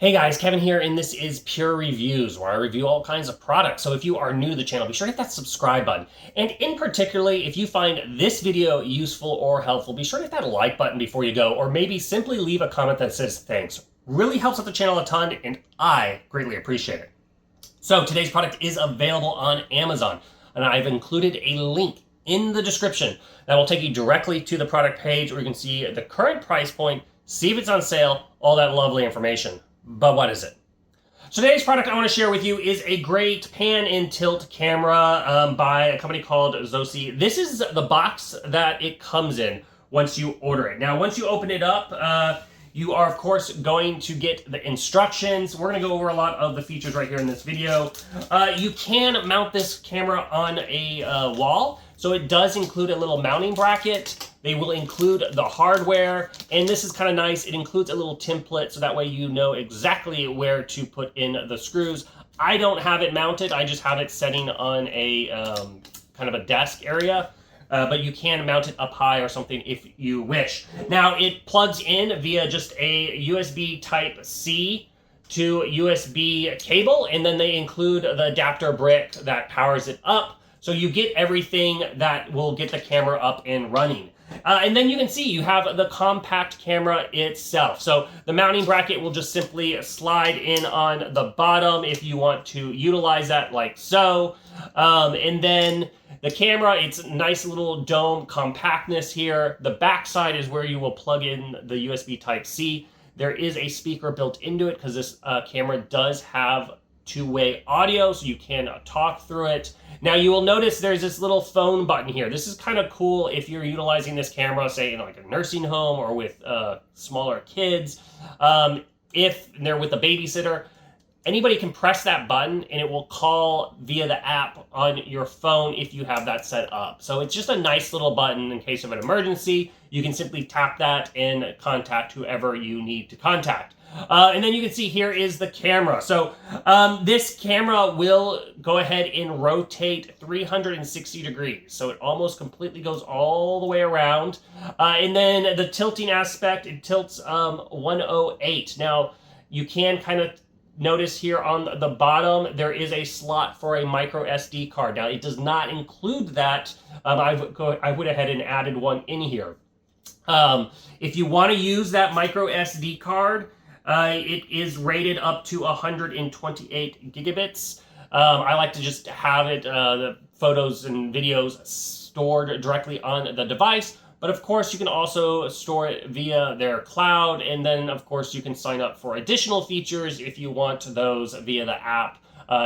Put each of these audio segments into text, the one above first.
Hey guys, Kevin here, and this is Pure Reviews, where I review all kinds of products. So if you are new to the channel, be sure to hit that subscribe button. And in particularly, if you find this video useful or helpful, be sure to hit that like button before you go, or maybe simply leave a comment that says thanks. Really helps out the channel a ton, and I greatly appreciate it. So today's product is available on Amazon, and I've included a link in the description that will take you directly to the product page where you can see the current price point, see if it's on sale, all that lovely information. But what is it? So today's product I want to share with you is a great pan and tilt camera by a company called ZOSI. This is the box that it comes in once you order it. Now, once you open it up, you are, of course, going to get the instructions. We're going to go over a lot of the features right here in this video. You can mount this camera on a wall. So it does include a little mounting bracket. They will include the hardware, and this is kind of nice. It includes a little template, so that way you know exactly where to put in the screws. I don't have it mounted. I just have it setting on a kind of a desk area, but you can mount it up high or something if you wish. Now, it plugs in via just a USB Type-C to USB cable, and then they include the adapter brick that powers it up. So you get everything that will get the camera up and running. And then you can see you have the compact camera itself. So the mounting bracket will just simply slide in on the bottom if you want to utilize that like so. And then the camera, it's nice little dome compactness here. The back side is where you will plug in the USB Type-C. There is a speaker built into it because this camera does have two-way audio, so you can talk through it. Now, you will notice there's this little phone button here. This is kind of cool if you're utilizing this camera, say, in like a nursing home or with smaller kids. If they're with a babysitter, anybody can press that button and it will call via the app on your phone if you have that set up. So it's just a nice little button in case of an emergency. You can simply tap that and contact whoever you need to contact. And then you can see here is the camera. So this camera will go ahead and rotate 360 degrees. So it almost completely goes all the way around. And then the tilting aspect, it tilts 108. Now, you can kind of notice here on the bottom, there is a slot for a micro SD card. Now, it does not include that. I went ahead and added one in here. If you want to use that micro SD card, it is rated up to 128 gigabits. I like to just have it, the photos and videos stored directly on the device. But of course, you can also store it via their cloud. And then, of course, you can sign up for additional features if you want those via the app.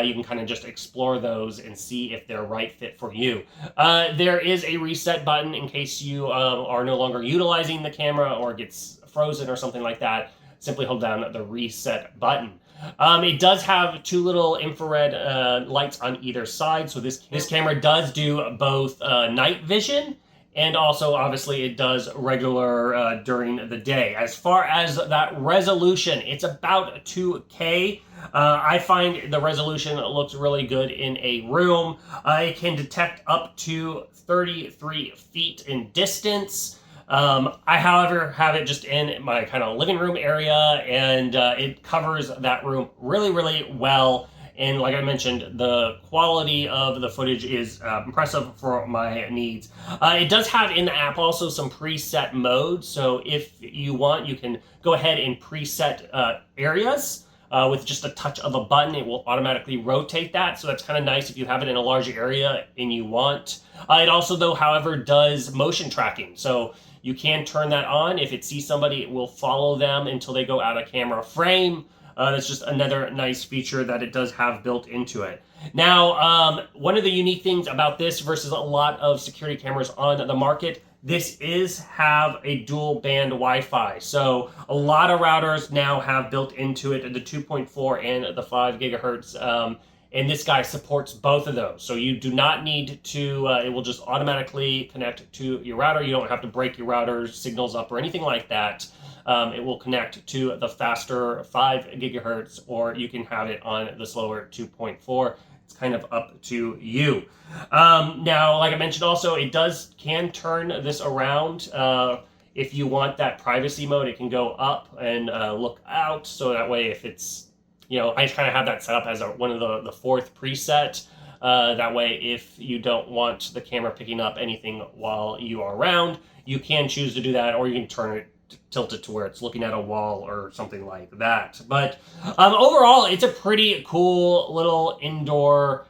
You can kind of just explore those and see if they're right fit for you. There is a reset button in case you are no longer utilizing the camera or gets frozen or something like that. Simply hold down the reset button. It does have two little infrared lights on either side. So this camera does do both night vision, and also obviously it does regular during the day. As far as that resolution, it's about 2K. I find the resolution looks really good in a room. It can detect up to 33 feet in distance. I, however, have it just in my kind of living room area, and it covers that room really, really well. And like I mentioned, the quality of the footage is impressive for my needs. It does have in the app also some preset modes. So if you want, you can go ahead and preset areas. With just a touch of a button, it will automatically rotate that. So that's kind of nice if you have it in a large area and you want. It also, though, however, does motion tracking. So you can turn that on. If it sees somebody, it will follow them until they go out of camera frame. That's just another nice feature that it does have built into it. Now, one of the unique things about this versus a lot of security cameras on the market, this have a dual band Wi-Fi. So a lot of routers now have built into it the 2.4 and the 5 gigahertz. And this guy supports both of those. So you do not need to, it will just automatically connect to your router. You don't have to break your router's signals up or anything like that. It will connect to the faster 5 gigahertz, or you can have it on the slower 2.4. It's kind of up to you. Now, like I mentioned also, it can turn this around If you want that privacy mode, it can go up and look out. So that way, if it's, I kind of have that set up as one of the fourth preset. That way, if you don't want the camera picking up anything while you are around, you can choose to do that, or you can tilt it to where it's looking at a wall or something like that. But overall, it's a pretty cool little indoor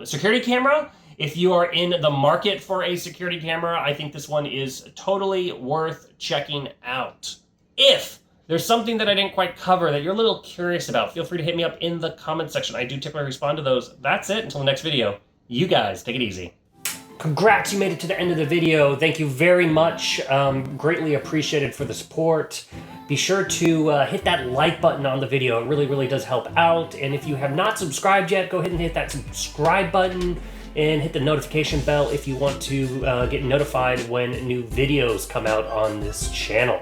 security camera. If you are in the market for a security camera, I think this one is totally worth checking out. If there's something that I didn't quite cover that you're a little curious about, feel free to hit me up in the comment section. I do typically respond to those. That's it. Until the next video, you guys take it easy. Congrats, you made it to the end of the video. Thank you very much. Greatly appreciated for the support. Be sure to hit that like button on the video. It really, really does help out. And if you have not subscribed yet, go ahead and hit that subscribe button and hit the notification bell if you want to get notified when new videos come out on this channel.